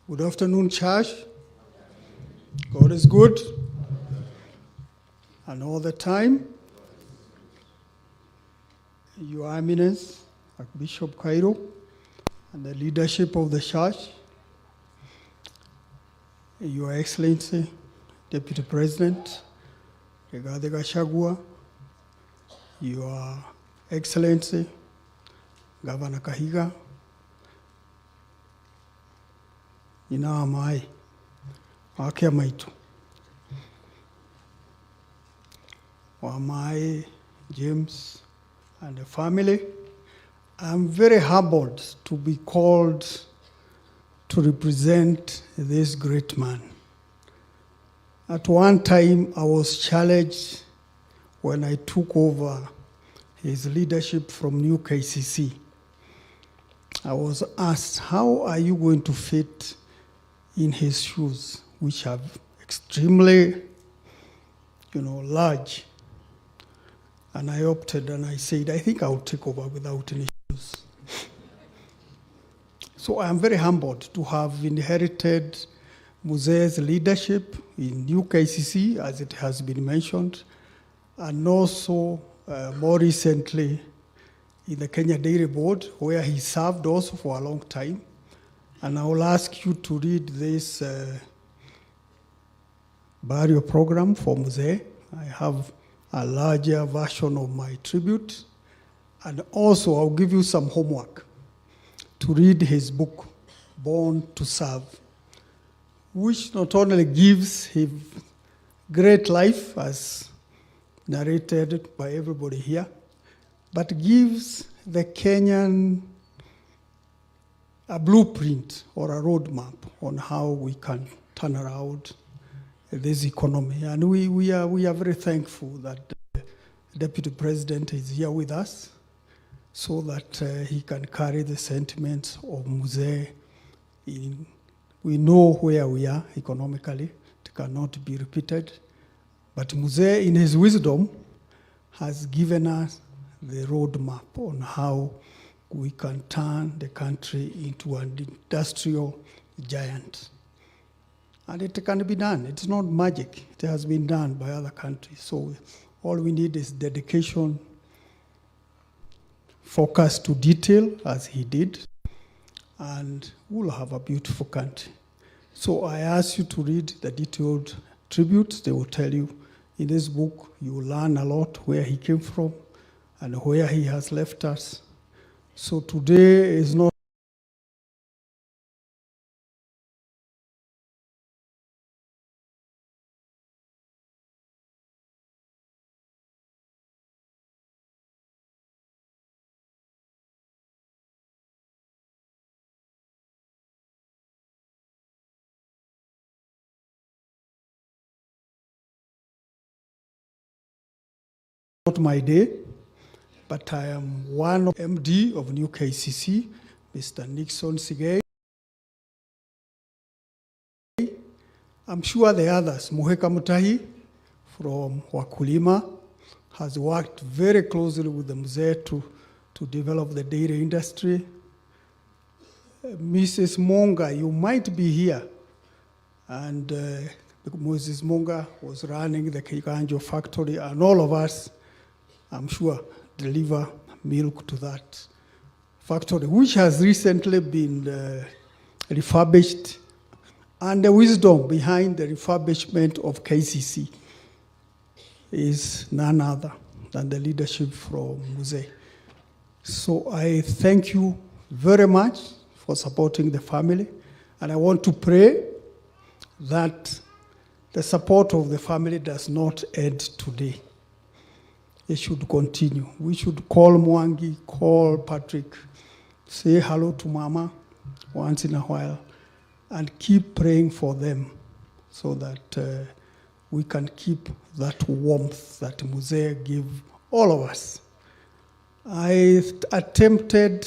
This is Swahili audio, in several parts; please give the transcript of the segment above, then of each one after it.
Good afternoon, church. God is good. And all the time. Your Eminence, Archbishop Cairo, and the leadership of the church, Your Excellency, Deputy President, Rigathi Gachagua, Your Excellency, Governor Kahiga, Wamae, Akia Matu, Wamae, James, and the family. I'm very humbled to be called to represent this great man. At one time, I was challenged when I took over his leadership from new KCC. I was asked, how are you going to fit in his shoes, which are extremely, large? And I opted and I said, I think I'll take over without any shoes. So I'm very humbled to have inherited Muzee's leadership in new KCC, as it has been mentioned, and also more recently in the Kenya Dairy Board, where he served also for a long time. And I will ask you to read this burial program for Muzee. I have a larger version of my tribute. And also I'll give you some homework to read his book, Born to Serve, which not only gives him great life as narrated by everybody here, but gives the Kenyan a blueprint or a roadmap on how we can turn around this economy. And we are very thankful that the Deputy President is here with us so that he can carry the sentiments of Muzee. We know where we are economically. It cannot be repeated. But Muzee, in his wisdom, has given us the roadmap on how we can turn the country into an industrial giant. And it can be done. It's not magic. It has been done by other countries. So all we need is dedication, focus to detail, as he did, and we'll have a beautiful country. So I ask you to read the detailed tributes. They will tell you in this book, you will learn a lot where he came from and where he has left us. So today is not my day, but I am one of MD of new KCC, Mr. Nixon Sigei. I'm sure the others, Muheka Mutahi from Wakulima, has worked very closely with the Muzee to develop the dairy industry. Mrs. Monga, you might be here, and Mrs. Monga was running the Kiganjo factory, and all of us, I'm sure, deliver milk to that factory, which has recently been refurbished. And the wisdom behind the refurbishment of KCC is none other than the leadership from Muzee. So I thank you very much for supporting the family. And I want to pray that the support of the family does not end today. It should continue. We should call Mwangi, call Patrick, say hello to Mama once in a while, and keep praying for them so that we can keep that warmth that Muzee gave all of us. I attempted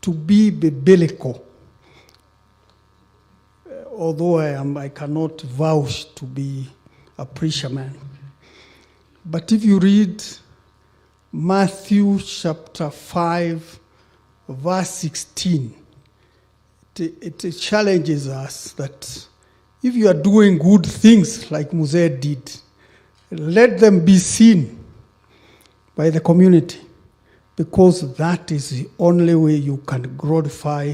to be biblical, although I cannot vouch to be a preacher man. But if you read Matthew chapter 5, verse 16, it challenges us that if you are doing good things like Muzee did, let them be seen by the community, because that is the only way you can glorify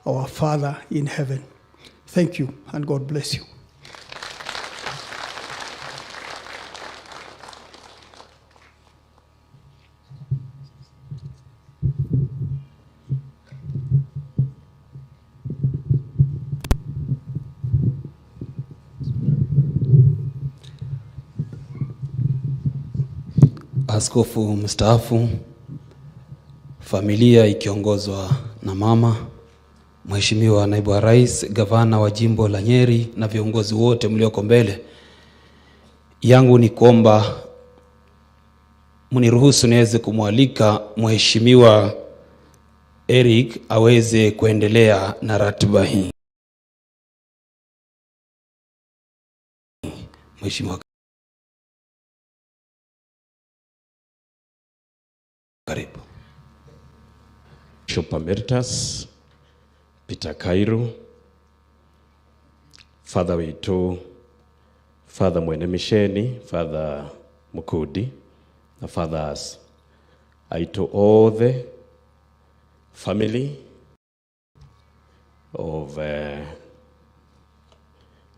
our Father in heaven. Thank you, and God bless you. Askofu mstaafu, familia ikiongozwa na mama, Mheshimiwa Naibu wa Rais, Gavana wa Jimbo la Nyeri na viongozi wote mlioko mbele, yangu ni kuomba mniruhusu niweze kumwalika Mheshimiwa Eric aweze kuendelea na ratiba hii. Mheshimiwa, karibu. Bishop Emeritus Peter Kairu, Father wetu, Father Mwene Misheni, Father Mukudi, the fathers, I to all the family of the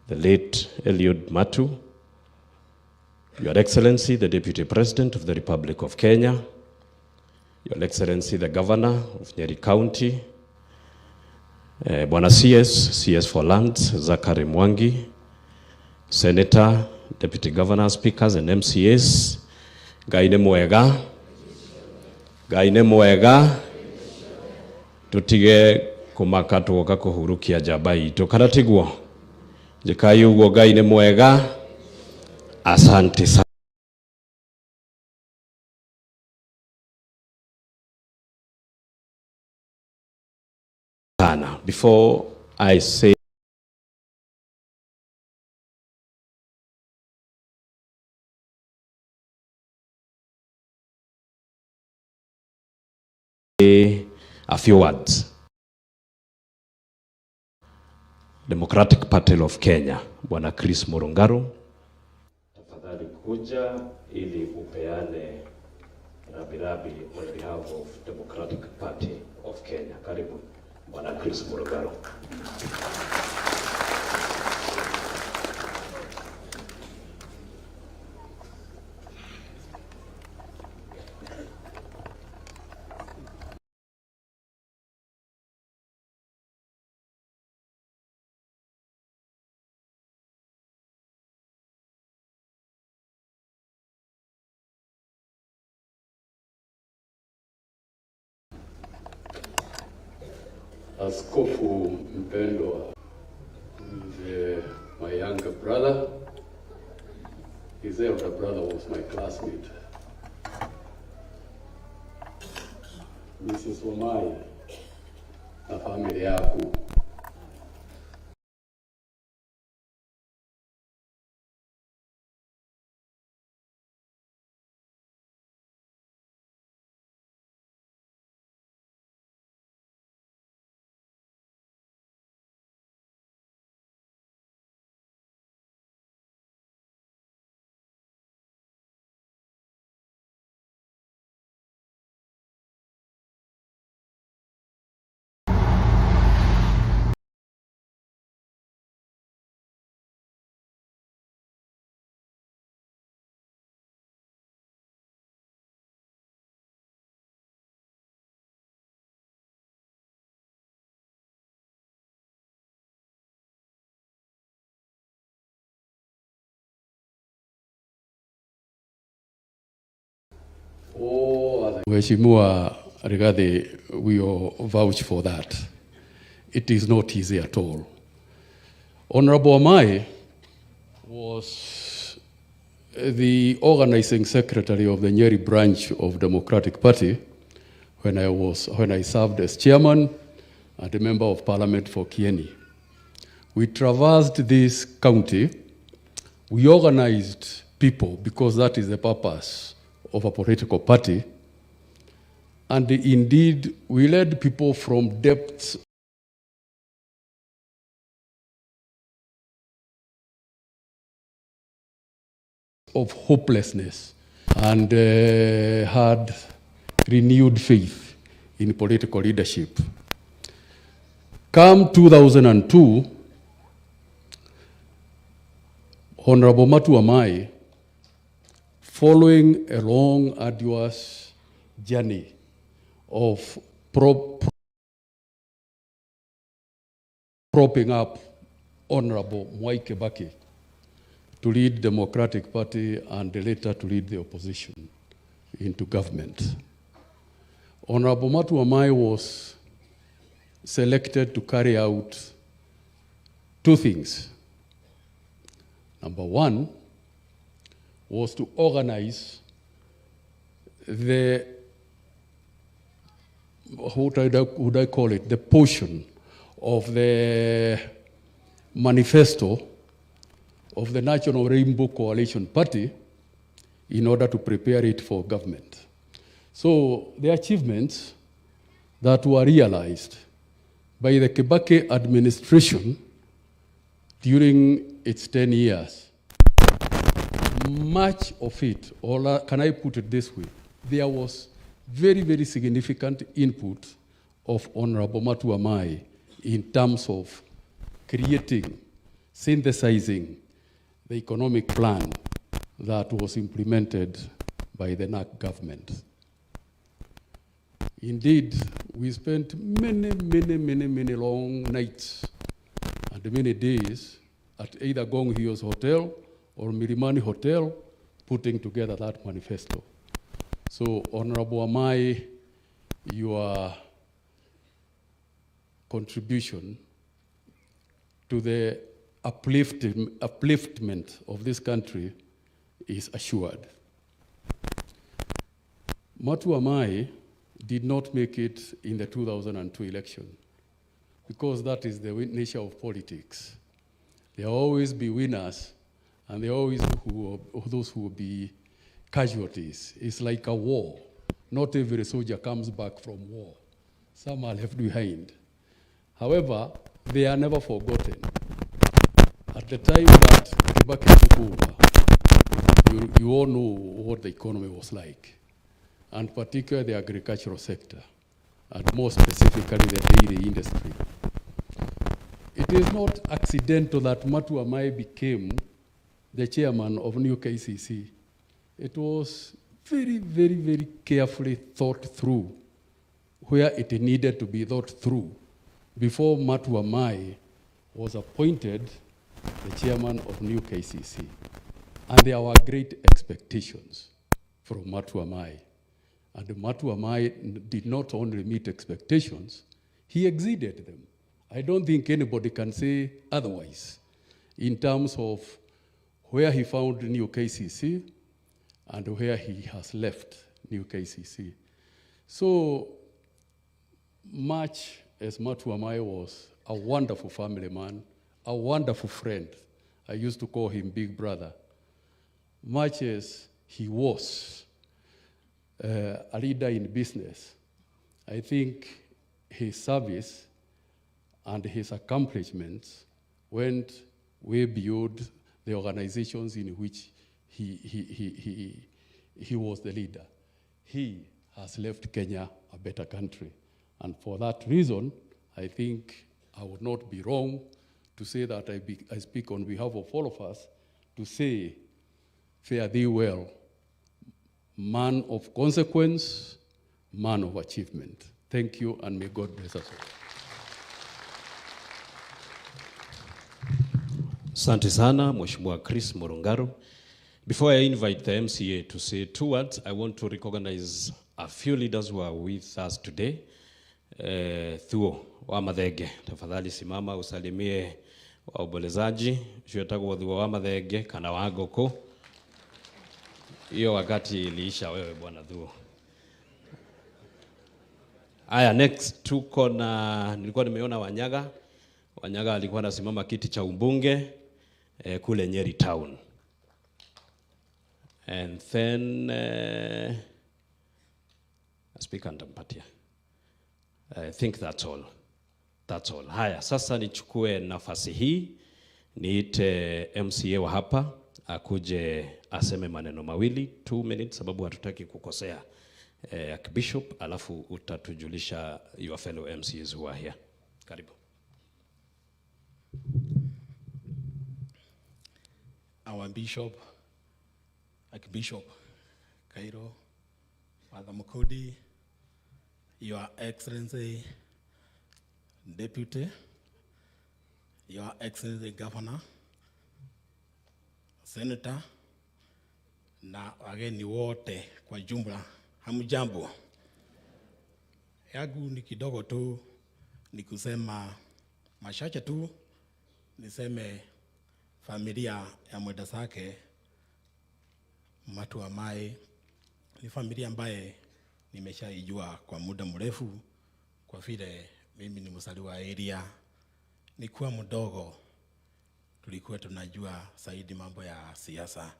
late Eliud Matu, Your Excellency, the Deputy President of the Republic of Kenya, Your Excellency, the Governor of Nyeri County, Bwana CS for Lands, Zachary Mwangi, Senator, Deputy Governor, Speakers and MCAs, Gaine mwega, tutige kumaka tugoka kuhurukia jabai tukaratigwo jikayu ugo Gaine mwega. Asante sana. Before I say a few words, Democratic Party of Kenya, Bwana Chris Murungaru, tafadhali kuja ili upeane rabirabi on behalf of Democratic Party of Kenya. Karibu Bwana Chris Murungaru. Askofu mpendwa, my younger brother, his elder brother was my classmate. Mrs. Wamae na familia yako, Mheshimiwa Rigathi, we all vouch for that. It is not easy at all. Honorable Wamae was the organizing secretary of the Nyeri branch of Democratic Party when I served as chairman and a member of parliament for Kieni. We traversed this county. We organized people because that is the purpose of a political party. And indeed, we led people from depths of hopelessness and had renewed faith in political leadership. Come 2002, Honorable Matu Wamae, following a long, arduous journey of propping up Honorable Mwai Kibaki to lead Democratic Party and later to lead the opposition into government. Honorable Matu Wamae was selected to carry out two things. Number one was to organize the, what would I call it, the portion of the manifesto of the National Rainbow Coalition Party in order to prepare it for government. So the achievements that were realized by the Kibaki administration during its 10 years, much of it, or can I put it this way, there was very, very significant input of Honorable Matu Wamae in terms of creating, synthesizing the economic plan that was implemented by the NAC government. Indeed, we spent many long nights and many days at either Gong Hills Hotel or Milimani Hotel putting together that manifesto. So, Honorable Wamae, your contribution to the upliftment of this country is assured. Matu Wamae did not make it in the 2002 election because that is the nature of politics. There will always be winners and there are always those who will be casualties. It's like a war. Not every soldier comes back from war. Some are left behind. However, they are never forgotten. At the time that Kibaki took over, you all know what the economy was like, and particularly the agricultural sector, and more specifically the dairy industry. It is not accidental that Matu Wamae became the chairman of New KCC. It was very carefully thought through where it needed to be thought through before Matu Wamae was appointed the chairman of New KCC. And there were great expectations from Matu Wamae. And Matu Wamae did not only meet expectations, he exceeded them. I don't think anybody can say otherwise in terms of where he found New KCC and where he has left New KCC. So much as Matu Wamae was a wonderful family man, a wonderful friend, I used to call him Big Brother, much as he was a leader in business, I think his service and his accomplishments went way beyond the organizations in which he was the leader. He has left Kenya a better country. And for that reason, I think I would not be wrong to say that I speak on behalf of all of us to say, fare thee well, man of consequence, man of achievement. Thank you, and may God bless us all. Asante sana, Mheshimiwa Chris Murungaru. Before I invite the MCA to say two words, I want to recognize a few leaders who are with us today. Thuo Wamae, tafadhali simama usalimie waombolezaji. Shuyetago Thuo Wamae kana wagoko. Hiyo wakati iliisha wewe bwana Thuo. Aya, next tuko na nilikuwa nimeona Wanyaga. Wanyaga alikuwa anasimama kiti cha ubunge kule Nyeri town. And then speaker ndampatia. I think that's all. That's all. Haya, sasa nichukue nafasi hii niite MCA wa hapa akuje aseme maneno mawili 2 minutes, sababu hatutaki kukosea Archbishop, alafu utatujulisha your fellow MCs who are here. Karibu. Our Bishop, Archbishop Cairo, Father Mukudi, Your Excellency Deputy, Your Excellency Governor, Senator, na wageni wote kwa jumla, hamjambo. Yangu ni kidogo tu, ni kusema machache tu, niseme familia ya mwenda zake Matu Wamae ni familia ambaye nimeshaijua kwa muda mrefu, kwa vile mimi ni mzaliwa wa area. Nikuwa mdogo tulikuwa tunajua zaidi mambo ya siasa,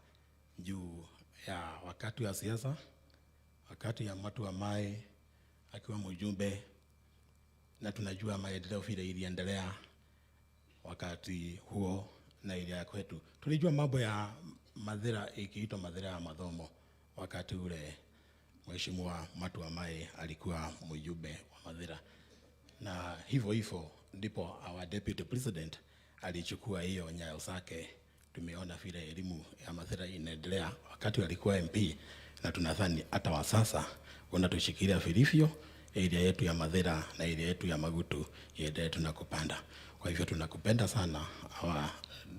juu ya wakati wa siasa, wakati ya Matu Wamae akiwa mjumbe, na tunajua maendeleo vile iliendelea wakati huo na ile ya kwetu. Tulijua mambo ya madhira, ikiitwa madhira ya madhomo, wakati ule Mheshimiwa Matu Wamae alikuwa mjumbe wa madhira, na hivyo ndipo our deputy president alichukua hiyo nyayo zake. Tumeona vile elimu ya madhira inaendelea wakati alikuwa MP, na tunadhani hata wa sasa wanatushikilia vilivyo area yetu ya madhira na area yetu ya Magutu iendelee tunakupanda. Kwa hivyo tunakupenda sana our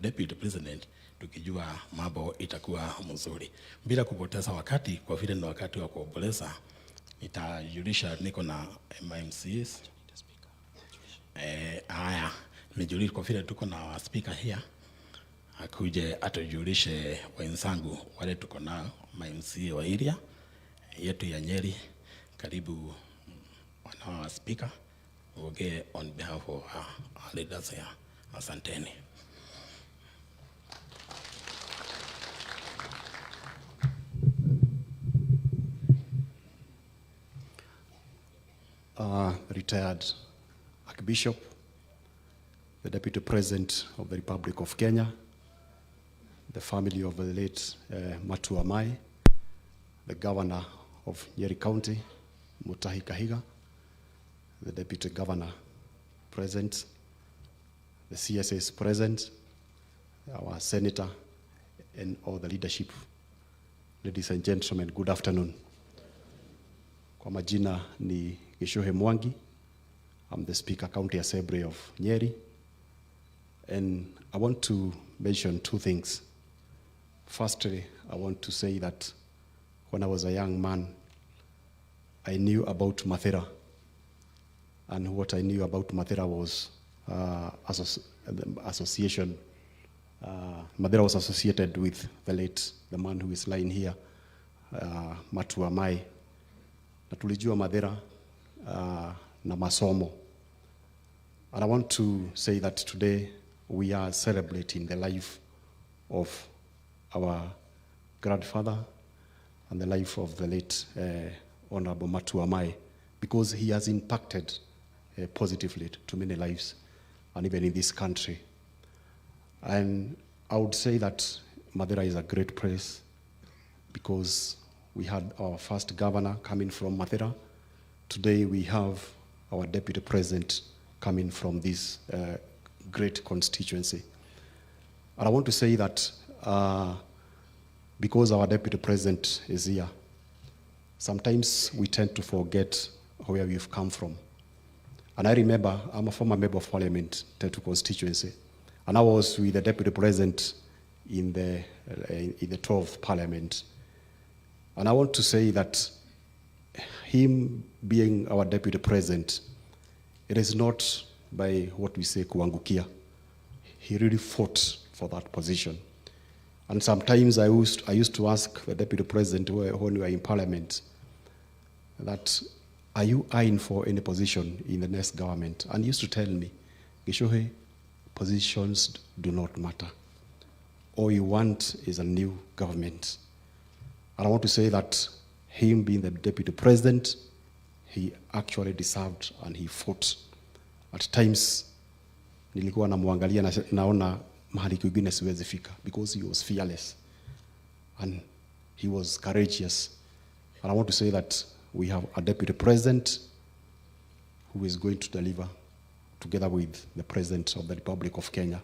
deputy president, tukijua mambo itakuwa mzuri. Bila kupoteza wakati, kwa vile ni wakati wa kuomboleza, nitajulisha niko na MMCs. Haya, nimejulisha kwa vile tuko na speaker here, akuje atujulishe wenzangu wale tuko na MMC wa area yetu ya Nyeri. Karibu wana speaker, uongee on behalf of our leaders here. Asanteni. Retired Archbishop, the Deputy President of the Republic of Kenya, the family of the late Matu Wamae, the Governor of Nyeri County, Mutahi Kahiga, the Deputy Governor present, the CSAs present, our Senator, and all the leadership. Ladies and gentlemen, good afternoon. Kwa majina ni Gishuhe Mwangi. I'm the Speaker County Assembly of Nyeri. And I want to mention 2 things. Firstly, I want to say that when I was a young man, I knew about Mathera. And what I knew about Mathera was association. Mathera was associated with the man who is lying here, Matu Wamae. Na tulijua Mathera na masomo. And I want to say that today we are celebrating the life of our grandfather and the life of the late Honorable Matu Wamae, because he has impacted positively to many lives, and even in this country. And I would say that Mathera is a great place, because we had our first governor coming from Mathera. Today we have our deputy president coming from this great constituency. And I want to say that because our deputy president is here, sometimes we tend to forget where we've come from. And I remember, I'm a former member of parliament, Tetu constituency, and I was with the deputy president in the 12th parliament. And I want to say that him being our deputy president, it is not by what we say kuangukia. He really fought for that position. And sometimes I used to ask the deputy president when we were in parliament that, are you eyeing for any position in the next government? And he used to tell me, Gishohe, positions do not matter. All you want is a new government. And I want to say that him being the deputy president, he actually deserved and he fought. At times, nilikuwa namwangalia naona mahali kwingine siwezi fika, because he was fearless. and he was courageous. And I want to say that we have a deputy president who is going to deliver together with the President of the Republic of Kenya.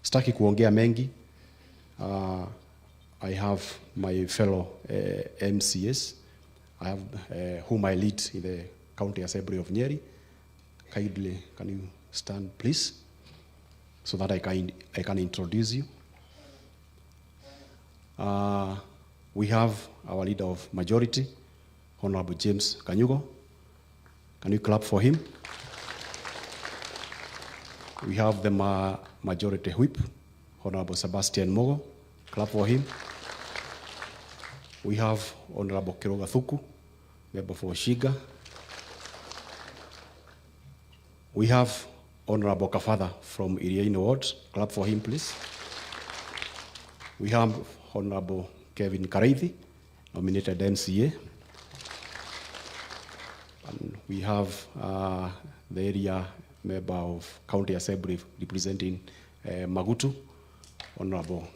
Sitaki kuongea mengi. I have my fellow MCS, I have whom I lead in the County Assembly of Nyeri. Kindly, can you stand, please, so that I can introduce you. We have our leader of majority, Honorable James Kanyugo. Can you clap for him? We have the majority whip, Honorable Sebastian Mogo. Clap for him. We have Honorable Kiroga Thuku, member for Shiga. We have Honorable Kafada from Iriaino Ward. Clap for him, please. We have Honorable Kevin Kareithi, nominated MCA. And we have the area member of County Assembly representing Magutu, Honorable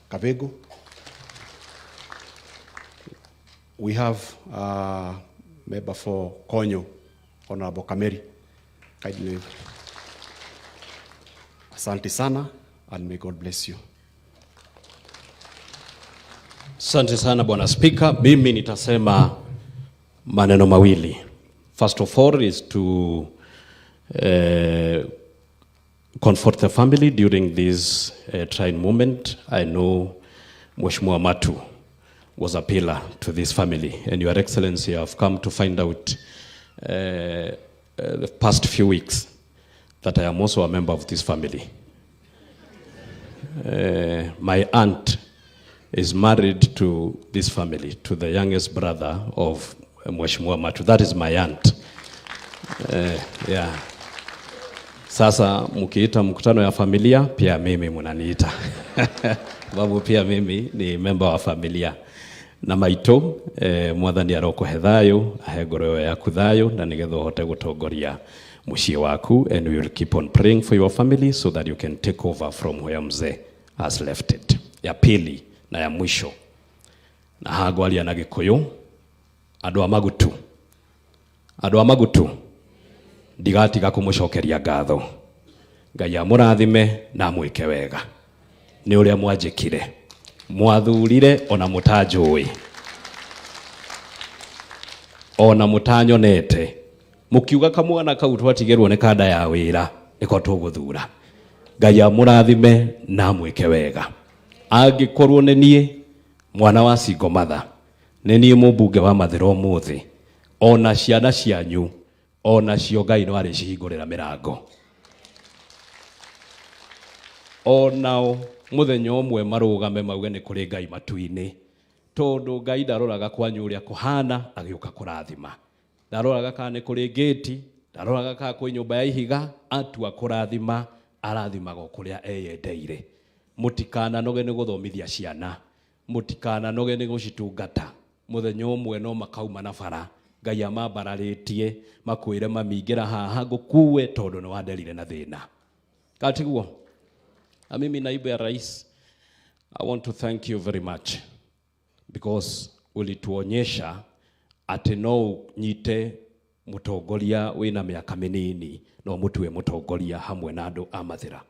Kavego. We have member for Konyo, Honorable Kameri. Kindly. Asante sana, and may God bless you. Asante sana Bwana Speaker. Mimi nitasema maneno mawili. First of all is to comfort the family during this trying moment. I know Mheshimiwa Matu was a pillar to this family, and Your Excellency, I have come to find out the past few weeks that I am also a member of this family. My aunt is married to this family, to the youngest brother of Mheshimiwa Matu. That is my aunt. Yeah. Sasa mkiita mkutano ya familia, pia mimi munaniita. Babu pia mimi ni member wa familia. Na maito, mwathani arokuhe thayo, ahe ngoro yaku thayo, na nigetha uhote gutongoria muciĩ waku, and we will keep on praying for your family so that you can take over from where mzee has left it. Ya pili na ya mwisho, na hagwaria na Gikuyu, andũ a Magutu, ndigatiga kumucokeria ngatho. Ngai amũrathime na mwĩke wega. Nĩ ũrĩa mwanjĩkire, mwathurire ona mũtanjũĩ, ona mũtanyonete, mũkiuga kamwana kau twatigerwo nĩ kanda ya wĩra nĩko tũgũthura. Ngai amũrathime na mwĩke wega. Angĩkorwo nĩ niĩ mwana wa Singo Matha, nĩ niĩ mũmbunge wa Mathĩra ũmũthĩ, ona ciana cianyu ona cio Ngai no arĩcihingũrĩra mĩrango. Onao mũthenya ũmwe marũgame mauge nĩ kũrĩ Ngai matu-inĩ, tondũ Ngai ndaroraga kwanyu ũrĩa kũhana agĩũka kũrathima. Ndaroraga kana nĩ kũrĩ ngĩti, ndaroraga kana kwĩ nyũmba ya ihiga, atua kũrathima, arathimaga kũrĩa eyendeire. Mũtikananoge nĩ gũthomithia ciana, mũtikananoge nĩ gũcitungata. Mũthenya ũmwe no makauma na bara, Ngai amambararĩtie, makwĩre mamingĩra haha ngũkuue tondũ nĩ wanderire na thĩna. Katiguo. Na mimi naibu ya rais, I want to thank you very much, because ulituonyesha ati no nyite mutongoria wina miaka minini no mutue mutongoria hamwe na andu a Mathira.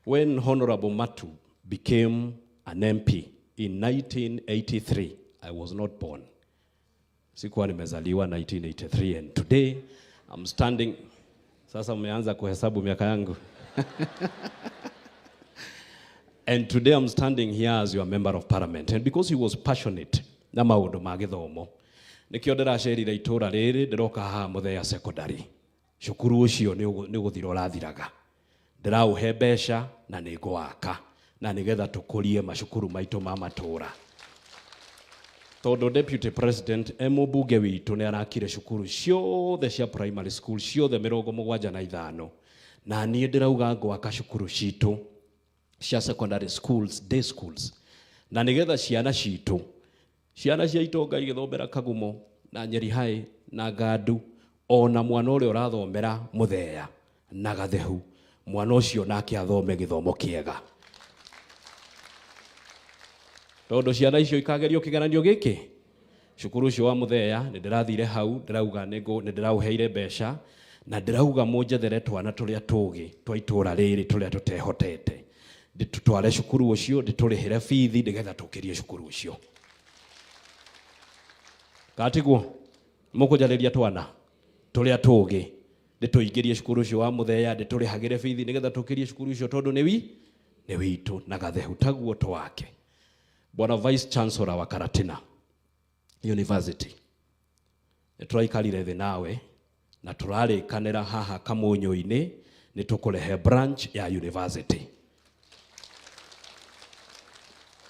When Honorable Matu became an MP in 1983, I was not born. Sikuwa nimezaliwa 1983, and today I'm standing. Sasa umeanza kuhesabu miaka yangu. And today I'm standing here as your member of parliament, and because he was passionate na maundu ma githomo, nikio ndiracerire itura riri ndiroka haha Muthea secondary. Cukuru ucio ni guthira urathiraga, ndirauhe mbeca na ningwaka na nigetha tukurie macukuru maitu ma matura. Tondu deputy president mũmbunge witu ni arakire cukuru ciothe cia primary school ciothe 75, na niĩ ndirauga ngwaka cukuru citu cia secondary schools, day schools, na nigetha ciana citu, ciana cia Itonga igithomera Kagumo na Nyeri High na Gandu, ona mwana ũrĩa ũrathomera Muthea na Gathehu, mwana ũcio nake athome gĩthomo kĩega. tondu ciana icio ikagerio kigeranio giki cukuru ucio wa Muthea ni ndirathire hau ndirauga ni ndirauheire mbeca na ndirauga munjethere twana turia tugi twa itura riri turia tutehotete nditutware cukuru ucio nditurihire bithi ndigetha tukirie cukuru ucio katiguo mukujariria twana turia tugi ndituingirie cukuru ucio wa Muthea nditurihagire bithi nigetha tukirie cukuru ucio tondu ni witu na gathehu taguo twake. Bwana Vice Chancellor wa Karatina University nitwaikarire thi nawe na turarikanira haha Kamunyu-ini nitukurehe branch ya university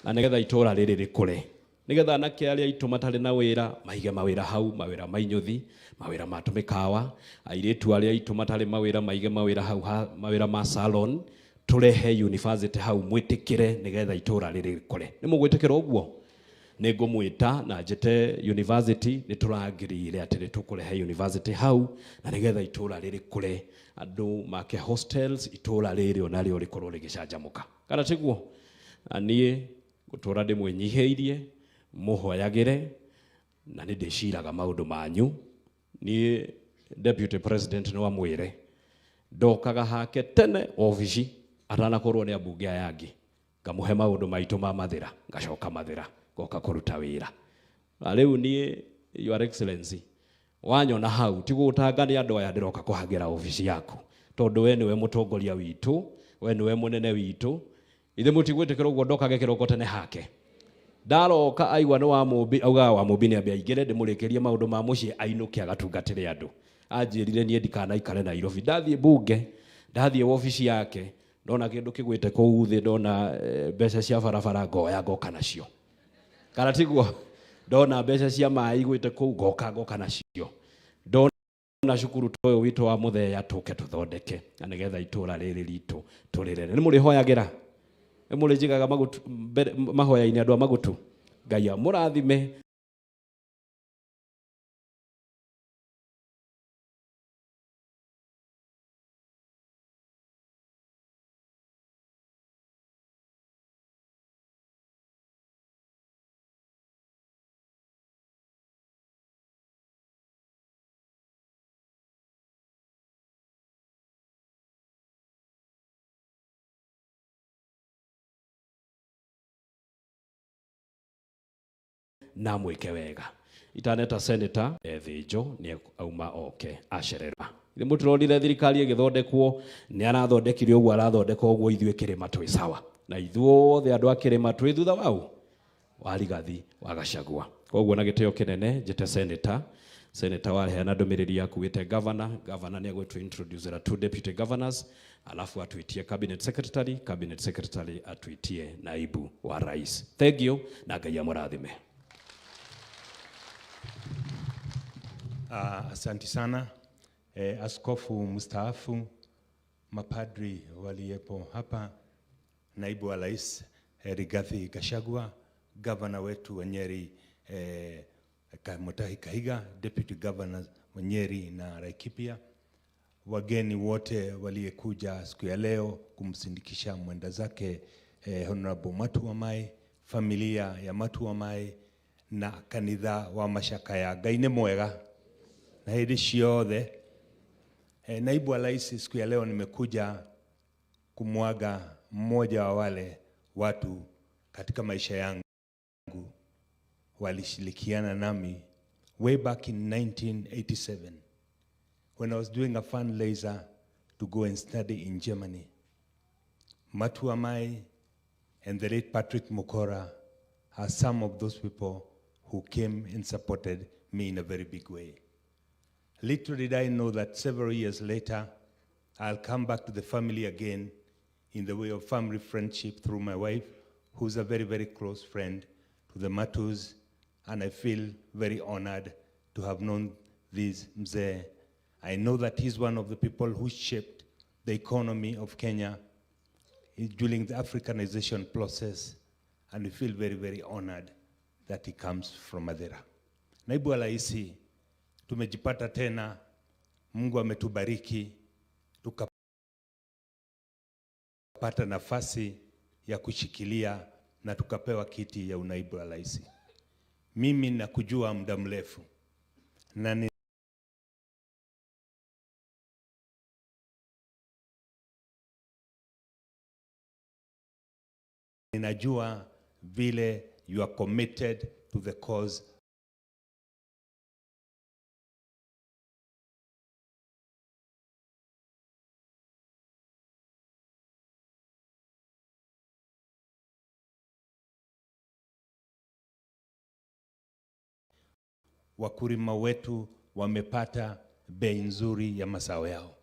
na nigetha itura riri rikure nigetha anake aria itu matari na wira maige mawira hau mawira mainyuthi mawira matumikawa airetu aria itu matari mawira maige mawira hau mawira ma salon turehe university hau mwitikire nigetha itura riri rikure ni mugwitikira uguo ningumwita na njete university niturangirire atiri tukurehe university hau na nigetha itura riri kure andu make hostels itura riri onario rikorwo rigicanjamuka kana tiguo anie gutura ndimwenyiheirie muhoyagire na ndiciraga maundu manyu ni deputy president no amwire ndokaga hake tene office atanakorwo ni ambunge yangi ngamuhe maundu maitu ma mathira ngacoka mathira goka kuruta wira riu ni your excellency wanyona hau tigutanga ni andu aya ndiroka kuhagira office yaku tondu we niwe mutongoria witu we niwe munene witu ithe mutigwitikira uguo ndokage kiroko tene hake ndaroka aigwa no wa mumbi auga wa mumbi ni ambia igire ndimurikirie maundu ma mucii ainuke agatungatire andu anjirire nie ndikana ikare na Nairobi ndathie bunge ndathie office yake ndona kindu kigwite kuu thi ndona mbeca cia barabara ngoya ngoka nacio kana tiguo ndona mbeca cia mai igwite kuu ngoka nacio ndona cukuru toyo witu wa Muthea tuke tuthondeke na nigetha itura riri ritu turirere ni muri hoyagira ni muri jigaga magutu mahoya-ini andu magutu Ngai amurathime na mwike wega itaneta senator ethijo ni auma oke acererwa ni muturonire thirikari igithondekwo ni arathondekire uguo arathondeka uguo ithue kirima twi sawa na ithuothe andu akirima twi thutha wau wa Rigathi wa Gachagua koguo na gitio kinene njete senator waheana ndumiriri yakuite governor ni agwe to introduce the two deputy governors alafu atuitie cabinet secretary atuitie naibu wa rais. Thank you na Ngai amurathime. Asante sana askofu mstaafu, mapadri waliepo hapa, naibu wa rais Rigathi Gachagua, governor wetu wa Nyeri Mutahi Kahiga, deputy governor wa Nyeri na Laikipia, wageni wote waliekuja siku ya leo kumsindikisha mwenda zake Honorable Matu Wamae, familia ya Matu Wamae na kanitha wa mashaka ya Ngai ni mwega na hili ciothe. Naibu wa rais, siku ya leo nimekuja kumwaga mmoja wa wale watu katika maisha yangu walishirikiana nami way back in 1987 when I was doing a fundraiser to go and study in Germany. Matu Wamae and the late Patrick Mukora are some of those people who came and supported me in a very big way. Little did I know that several years later, I'll come back to the family again in the way of family friendship through my wife, who's a very, very close friend to the Matus, and I feel very honored to have known this mzee. I know that he's one of the people who shaped the economy of Kenya during the Africanization process, and we feel very, very honored that he comes from Madera. Naibu wa Rais, tumejipata tena, Mungu ametubariki, tukapata nafasi ya kushikilia na tukapewa kiti ya unaibu wa rais. Mimi nakujua muda mrefu na ninajua vile you are committed to the cause wakulima wetu wamepata bei nzuri ya mazao yao.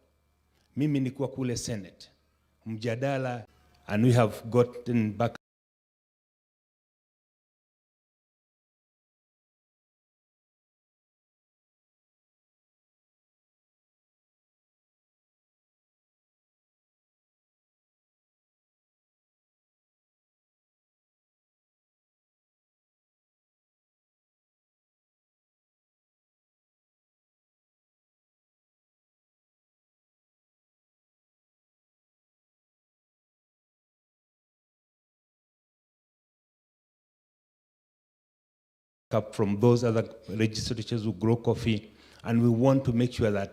Mimi nilikuwa kule Senate mjadala, and we have gotten back up from those other legislatures who grow coffee, and we want to make sure that